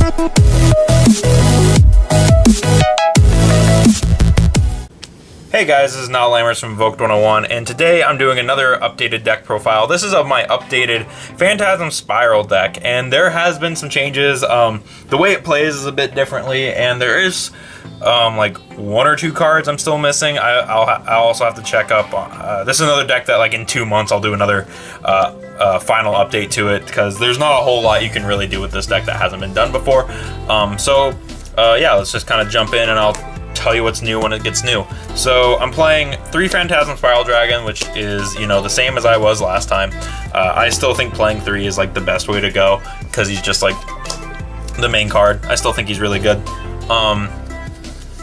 Hey guys, this is Niall Lammers from Invoked 101, and today I'm doing another updated deck profile. This is of my updated Phantasm Spiral deck, and there has been some changes. The way it plays is a bit differently, and there is like one or two cards I'm still missing. I'll also have to check up. This is another deck that like in 2 months I'll do another final update to it, because there's not a whole lot you can really do with this deck that hasn't been done before. Yeah, let's just kind of jump in and I'll tell you what's new when it gets new. So I'm playing 3 Phantasm Spiral Dragon, which is, you know, the same as I was last time. I still think playing 3 is like the best way to go, because he's just like the main card. I still think he's really good.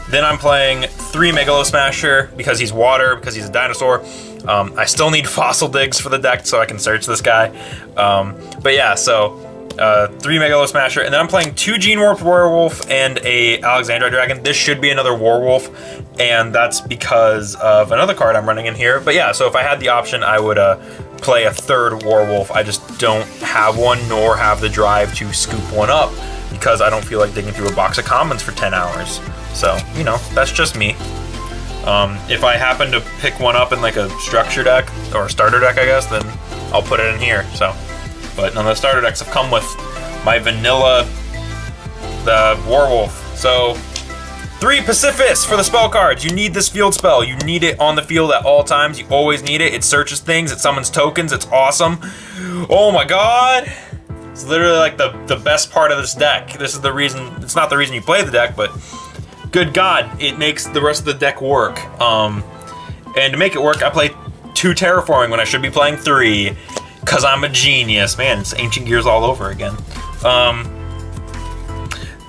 Then I'm playing 3 Megalo Smasher because he's water, because he's a dinosaur. I still need fossil digs for the deck so I can search this guy. But yeah, so 3 Megalo Smasher, and then I'm playing 2 Gene Warped Werewolf and a Alexandrite Dragon. This should be another Werewolf, and that's because of another card I'm running in here. But yeah, so if I had the option, I would play a 3rd Werewolf. I just don't have one, nor have the drive to scoop one up, because I don't feel like digging through a box of commons for 10 hours. So, you know, that's just me. If I happen to pick one up in like a structure deck, or a starter deck, I guess, then I'll put it in here, so. But none of the starter decks have come with my vanilla, the Werewolf. So, 3 Pacifist for the spell cards. You need this field spell. You need it on the field at all times. You always need it. It searches things. It summons tokens. It's awesome. Oh my god. It's literally like the best part of this deck. This is the reason. It's not the reason you play the deck, but good god, it makes the rest of the deck work. And to make it work, I play 2 Terraforming when I should be playing 3. Because I'm a genius. Man, it's Ancient Gears all over again.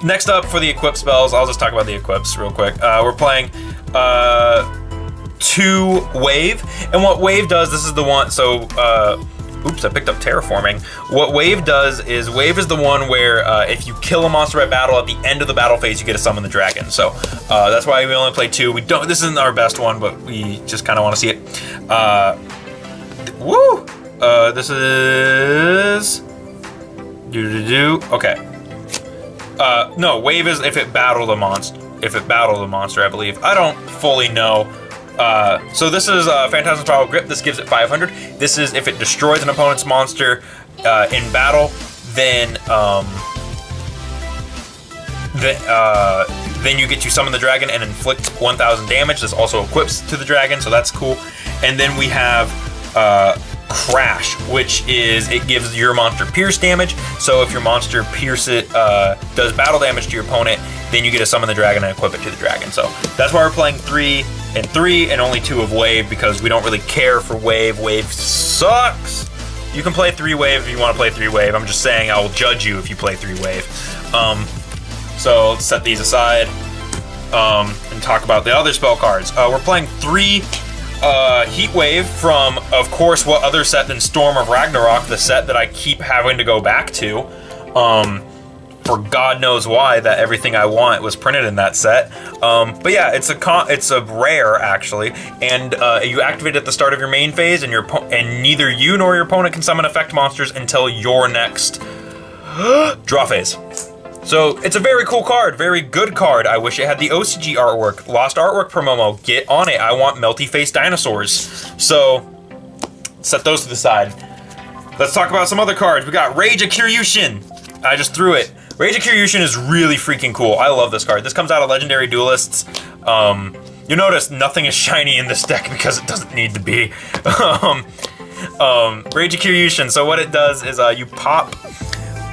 Next up for the equip spells, I'll just talk about the equips real quick. We're playing 2 Wave. And what Wave does, this is the one, so, oops, I picked up Terraforming. What Wave does is, Wave is the one where if you kill a monster at battle, at the end of the battle phase, you get to summon the dragon. So that's why we only play 2. We don't. This isn't our best one, but we just kind of want to see it. Woo! This is okay. No, Wave is if it battled a monster. If it battled a monster, I believe. I don't fully know. So this is Phantasm Spiral Grip. This gives it 500. This is if it destroys an opponent's monster in battle, then you get to summon the dragon and inflict 1,000 damage. This also equips to the dragon, so that's cool. And then we have Crash, which is it gives your monster pierce damage. So if your monster does battle damage to your opponent, then you get to summon the dragon and equip it to the dragon. So that's why we're playing 3 and 3 and only 2 of Wave, because we don't really care for Wave. Wave sucks. You can play 3 Wave if you want to play 3 Wave. I'm just saying I will judge you if you play 3 Wave. So let's set these aside and talk about the other spell cards. We're playing 3 Heat Wave from, of course, what other set than Storm of Ragnarok, the set that I keep having to go back to. For God knows why, that everything I want was printed in that set. But yeah, it's a rare actually, and you activate it at the start of your main phase, and neither you nor your opponent can summon effect monsters until your next draw phase. So it's a very cool card, very good card. I wish it had the OCG artwork. Lost artwork per Momo. Get on it. I want melty face dinosaurs. So set those to the side. Let's talk about some other cards. We got Rage of Kiryushin. I just threw it. Rage of Kiryushin is really freaking cool. I love this card. This comes out of Legendary Duelists. You'll notice nothing is shiny in this deck because it doesn't need to be. Rage of Kiryushin. So what it does is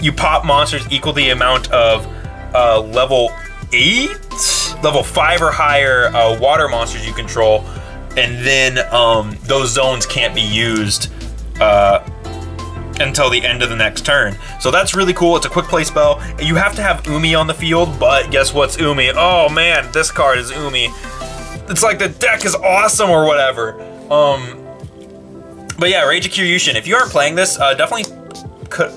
you pop monsters equal the amount of level 5 or higher water monsters you control, and then those zones can't be used until the end of the next turn. So that's really cool. It's a quick play spell. You have to have Umi on the field, but guess what's Umi? Oh man, this card is Umi. It's like the deck is awesome or whatever. But yeah, Rage of Kiryushin. If you aren't playing this, definitely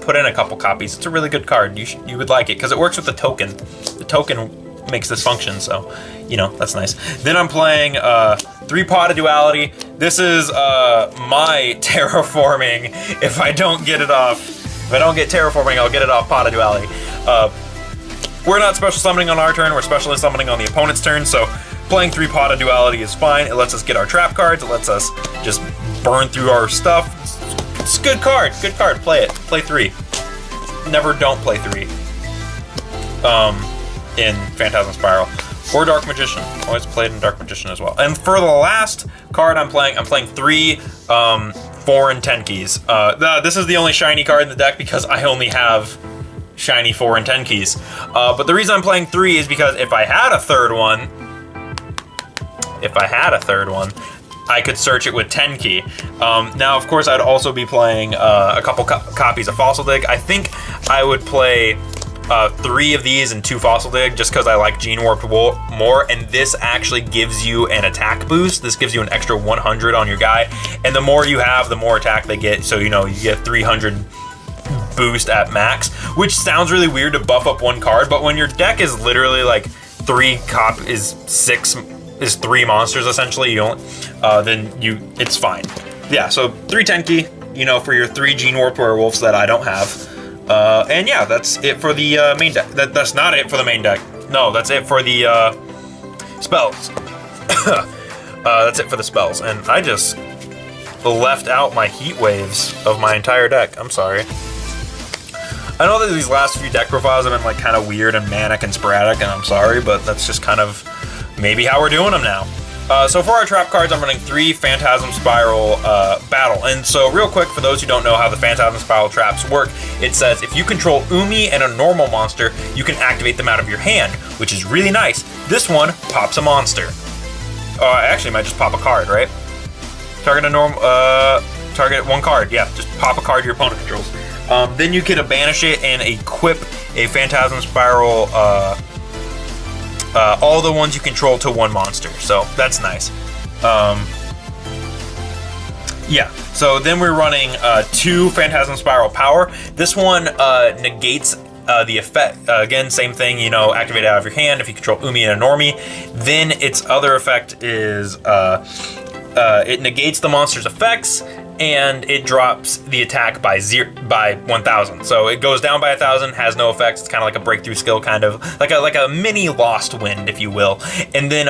put in a couple copies. It's a really good card. You would like it because it works with the token. The token makes this function, so you know that's nice. Then I'm playing 3 Pot of Duality. This is my Terraforming. If I don't get Terraforming, I'll get it off Pot of Duality. we're not special summoning on our turn, we're specially summoning on the opponent's turn, so playing 3 Pot of Duality is fine. It lets us get our trap cards, it lets us just burn through our stuff. It's a good card, play it. Play 3. Never don't play 3. In Phantasm Spiral. Or Dark Magician. Always played in Dark Magician as well. And for the last card I'm playing 3 4 and 10 keys. This is the only shiny card in the deck because I only have shiny 4 and 10 keys. But the reason I'm playing 3 is because if I had a third one, I could search it with 10 key. Now, of course, I'd also be playing a couple copies of Fossil Dig. I think I would play 3 of these and 2 Fossil Dig just because I like Gene Warped more, and this actually gives you an attack boost. This gives you an extra 100 on your guy, and the more you have, the more attack they get, so you get 300 boost at max, which sounds really weird to buff up one card, but when your deck is literally like 3 monsters essentially, it's fine. Yeah, so 3 10 key, for your 3 Gene Warped Werewolves that I don't have. And yeah, that's it for the main deck. That's not it for the main deck. No, that's it for the spells. That's it for the spells. And I just left out my heat waves of my entire deck. I'm sorry. I know that these last few deck profiles have been like kind of weird and manic and sporadic, and I'm sorry, but that's just kind of maybe how we're doing them now. So for our trap cards, I'm running 3 Phantasm Spiral Battle. And so real quick, for those who don't know how the Phantasm Spiral traps work, it says if you control Umi and a normal monster, you can activate them out of your hand, which is really nice. This one pops a monster. Actually, it might just pop a card, right? Target 1 card. Yeah, just pop a card your opponent controls. Then you can banish it and equip a Phantasm Spiral all the ones you control to 1 monster, so that's nice. Yeah, so then we're running 2 Phantasm Spiral Power. This one negates the effect. Again, same thing, activate it out of your hand if you control Umi and a Normie. Then its other effect is it negates the monster's effects, and it drops the attack by 1,000. So it goes down by 1,000, has no effects. It's kind of like a breakthrough skill, kind of like a mini Lost Wind, if you will. And then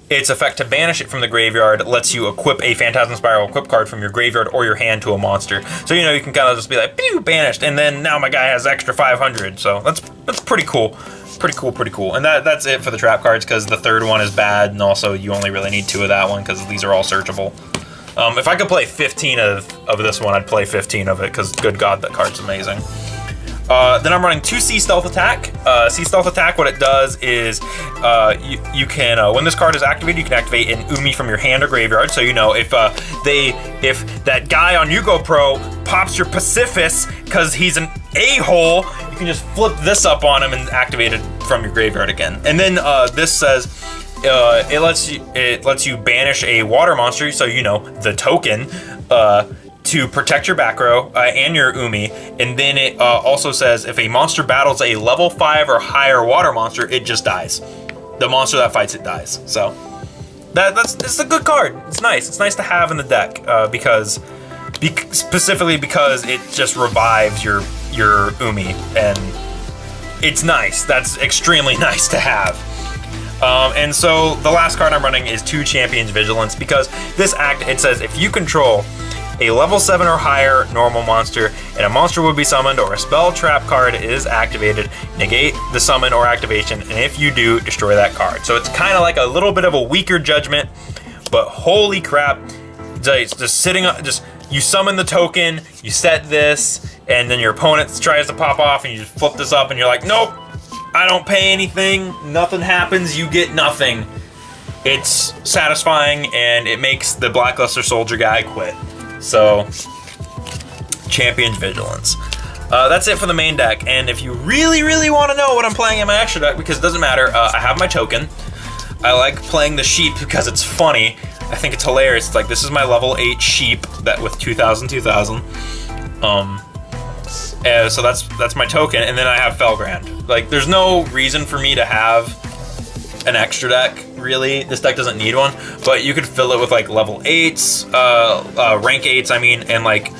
its effect to banish it from the graveyard lets you equip a Phantasm Spiral equip card from your graveyard or your hand to a monster. So you can kind of just be like, pew, banished, and then now my guy has extra 500. So that's pretty cool. Pretty cool. And that's it for the trap cards, because the third one is bad, and also you only really need 2 of that one because these are all searchable. If I could play 15 of this one, I'd play 15 of it, because good God, that card's amazing. Then I'm running 2 Sea Stealth Attack. Sea Stealth Attack, what it does is you can, when this card is activated, you can activate an Umi from your hand or graveyard. So if that guy on Yugo Pro pops your Pacifist because he's an a-hole, you can just flip this up on him and activate it from your graveyard again. And then this says it lets you banish a water monster, so the token, to protect your back row and your Umi. And then it also says if a monster battles a level 5 or higher water monster, it just dies. The monster that fights it dies. So it's a good card. It's nice. It's nice to have in the deck specifically because it just revives your Umi, and it's nice. That's extremely nice to have. And so the last card I'm running is 2 Champions Vigilance, because this it says if you control a level 7 or higher normal monster and a monster would be summoned or a spell trap card is activated, negate the summon or activation, and if you do, destroy that card. So it's kind of like a little bit of a weaker Judgment, but holy crap, just sitting up, you summon the token, you set this, and then your opponent tries to pop off and you just flip this up and you're like, nope, I don't pay anything, nothing happens, you get nothing. It's satisfying, and it makes the Blackluster Soldier guy quit. So, Champion's Vigilance. That's it for the main deck, and if you really, really want to know what I'm playing in my extra deck, because it doesn't matter, I have my token. I like playing the sheep because it's funny. I think it's hilarious. It's like, this is my level 8 sheep that with 2,000. So that's my token, and then I have Felgrand. Like, there's no reason for me to have an extra deck, really. This deck doesn't need one, but you could fill it with like level 8s, rank 8s, and like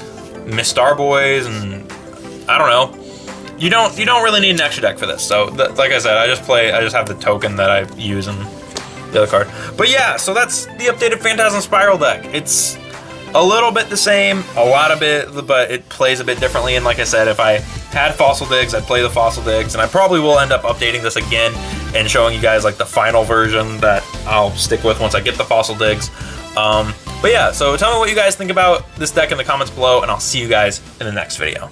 Miss Starboys, and I don't know. you don't really need an extra deck for this. So like I said, I just have the token that I use and the other card. But yeah, so that's the updated Phantasm Spiral deck. It's a little bit the same, a lot of it, but it plays a bit differently. And like I said, if I had Fossil Digs, I'd play the Fossil Digs, and I probably will end up updating this again and showing you guys like the final version that I'll stick with once I get the Fossil Digs. But yeah, so tell me what you guys think about this deck in the comments below, and I'll see you guys in the next video.